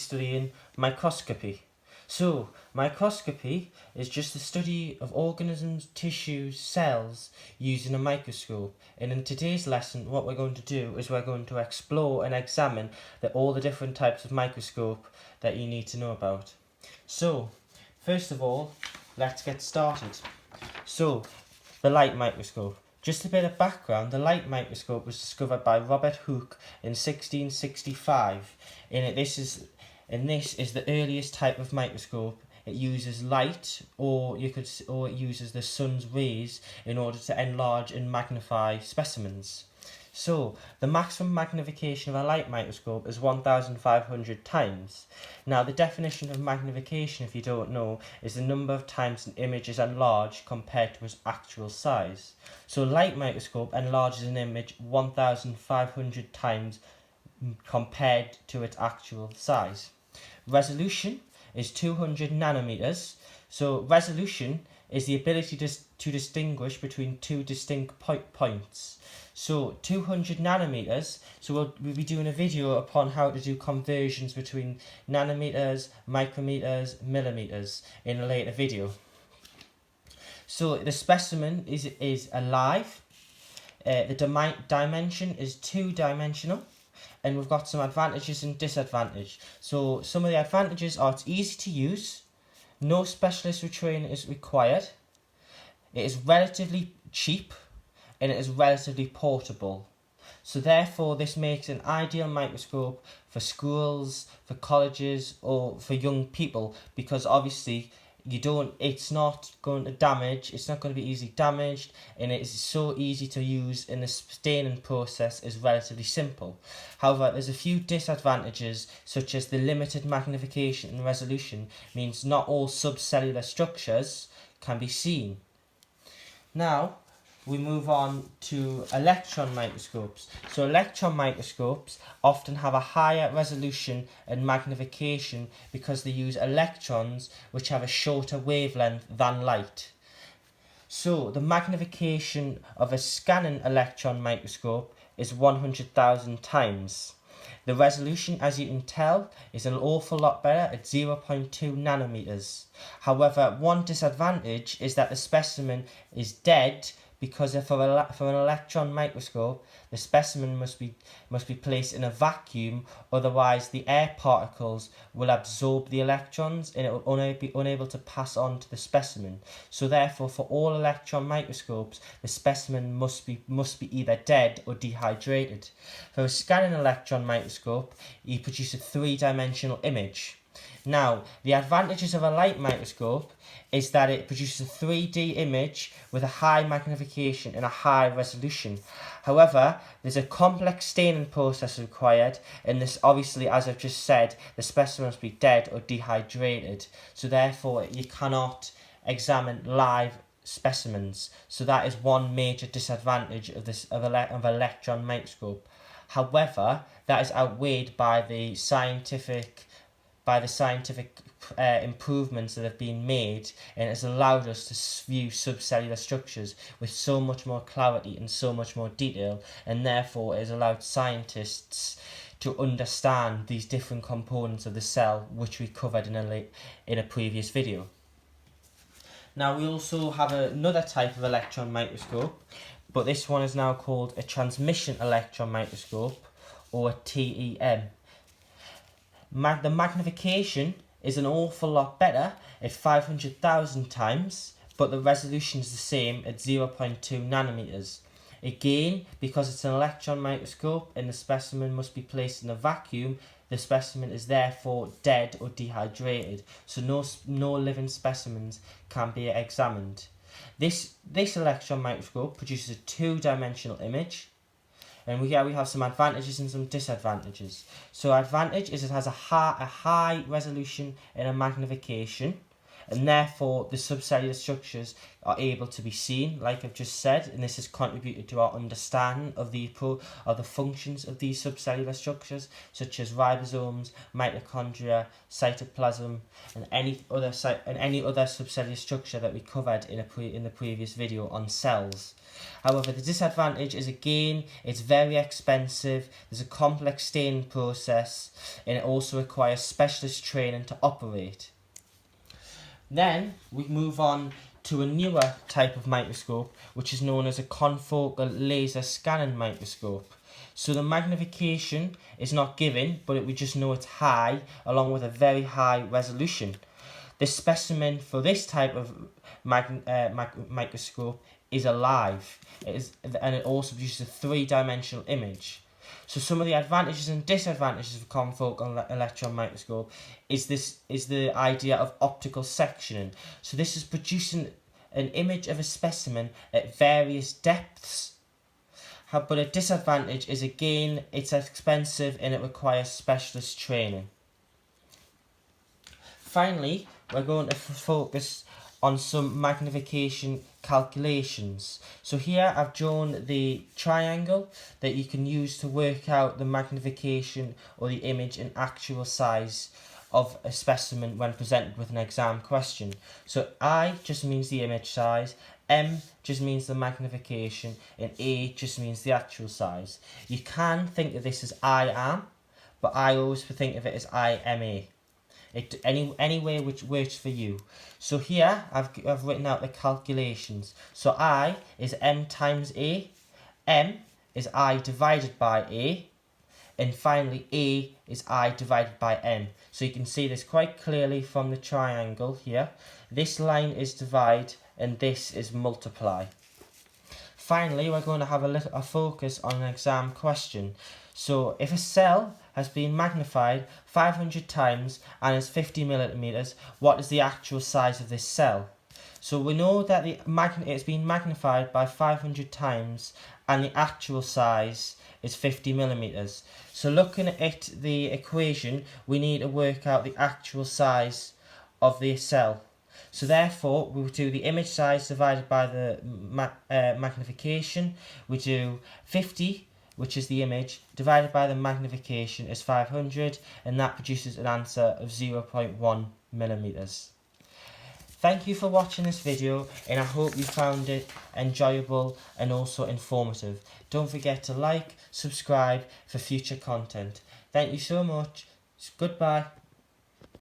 studying microscopy. So, microscopy is just the study of organisms, tissues, cells using a microscope. And in today's lesson, what we're going to do is we're going to explore and examine all the different types of microscope that you need to know about. So, first of all, let's get started. So, the light microscope. Just a bit of background, the light microscope was discovered by Robert Hooke in 1665. This is the earliest type of microscope. It uses light, or it uses the sun's rays in order to enlarge and magnify specimens. So, the maximum magnification of a light microscope is 1,500 times. Now, the definition of magnification, if you don't know, is the number of times an image is enlarged compared to its actual size. So, a light microscope enlarges an image 1,500 times compared to its actual size. Resolution is 200 nanometers. So, resolution is the ability to distinguish between two distinct points. So 200 nanometers, so we'll be doing a video upon how to do conversions between nanometers, micrometers, millimeters in a later video. So the specimen is alive, the dimension is two-dimensional, and we've got some advantages and disadvantages. So some of the advantages are it's easy to use, no specialist retraining is required, it is relatively cheap, and it is relatively portable. So therefore this makes an ideal microscope for schools, for colleges, or for young people, because obviously it's not going to damage, it's not going to be easily damaged, and it is so easy to use, and the staining process is relatively simple. However, there's a few disadvantages, such as the limited magnification and resolution means not all subcellular structures can be seen. Now, we move on to electron microscopes. So electron microscopes often have a higher resolution and magnification because they use electrons which have a shorter wavelength than light. So the magnification of a scanning electron microscope is 100,000 times. The resolution, as you can tell, is an awful lot better at 0.2 nanometers. However, one disadvantage is that the specimen is dead, because for an electron microscope, the specimen must be placed in a vacuum, otherwise the air particles will absorb the electrons and it will be unable to pass on to the specimen. So therefore, for all electron microscopes, the specimen must be either dead or dehydrated. For a scanning electron microscope, you produce a three-dimensional image. Now, the advantages of a light microscope is that it produces a 3D image with a high magnification and a high resolution. However, there's a complex staining process required, and this obviously, as I've just said, the specimen must be dead or dehydrated. So therefore, you cannot examine live specimens. So that is one major disadvantage of electron microscope. However, that is outweighed by the scientific improvements that have been made, and it has allowed us to view subcellular structures with so much more clarity and so much more detail, and therefore it has allowed scientists to understand these different components of the cell, which we covered in a previous video. Now we also have another type of electron microscope, but this one is now called a transmission electron microscope, or a TEM. The magnification is an awful lot better at 500,000 times, but the resolution is the same at 0.2 nanometers. Again, because it's an electron microscope and the specimen must be placed in a vacuum, the specimen is therefore dead or dehydrated, so no living specimens can be examined. This electron microscope produces a two-dimensional image. And we have some advantages and some disadvantages. So advantage is it has a high resolution and a magnification, and therefore the subcellular structures are able to be seen, like I've just said, and this has contributed to our understanding of the functions of these subcellular structures, such as ribosomes, mitochondria, cytoplasm, and any other subcellular structure that we covered in the previous video on cells. However, the disadvantage is, again, it's very expensive, there's a complex staining process, and it also requires specialist training to operate. Then we move on to a newer type of microscope, which is known as a confocal laser scanning microscope. So the magnification is not given, but we just know it's high, along with a very high resolution. The specimen for this type of microscope is alive, and it also produces a three-dimensional image. So some of the advantages and disadvantages of a confocal electron microscope is the idea of optical sectioning. So this is producing an image of a specimen at various depths. But a disadvantage is, again, it's expensive and it requires specialist training. Finally, we're going to focus on some magnification calculations. So here I've drawn the triangle that you can use to work out the magnification or the image in actual size of a specimen when presented with an exam question. So I just means the image size, M just means the magnification, and A just means the actual size. You can think of this as I am, but I always think of it as IMA. Any way which works for you. So here I've written out the calculations. So I is M times A, M is I divided by A, and finally A is I divided by M. So you can see this quite clearly from the triangle here. This line is divide and this is multiply. Finally, we're going to have a focus on an exam question. So if a cell has been magnified 500 times and is 50 millimeters, what is the actual size of this cell? So we know that it's been magnified by 500 times and the actual size is 50 millimeters. So looking at the equation, we need to work out the actual size of the cell. So therefore, we will do the image size divided by the magnification. We do 50, which is the image, divided by the magnification is 500, and that produces an answer of 0.1 millimeters. Thank you for watching this video, and I hope you found it enjoyable and also informative. Don't forget to like, subscribe for future content. Thank you so much. Goodbye.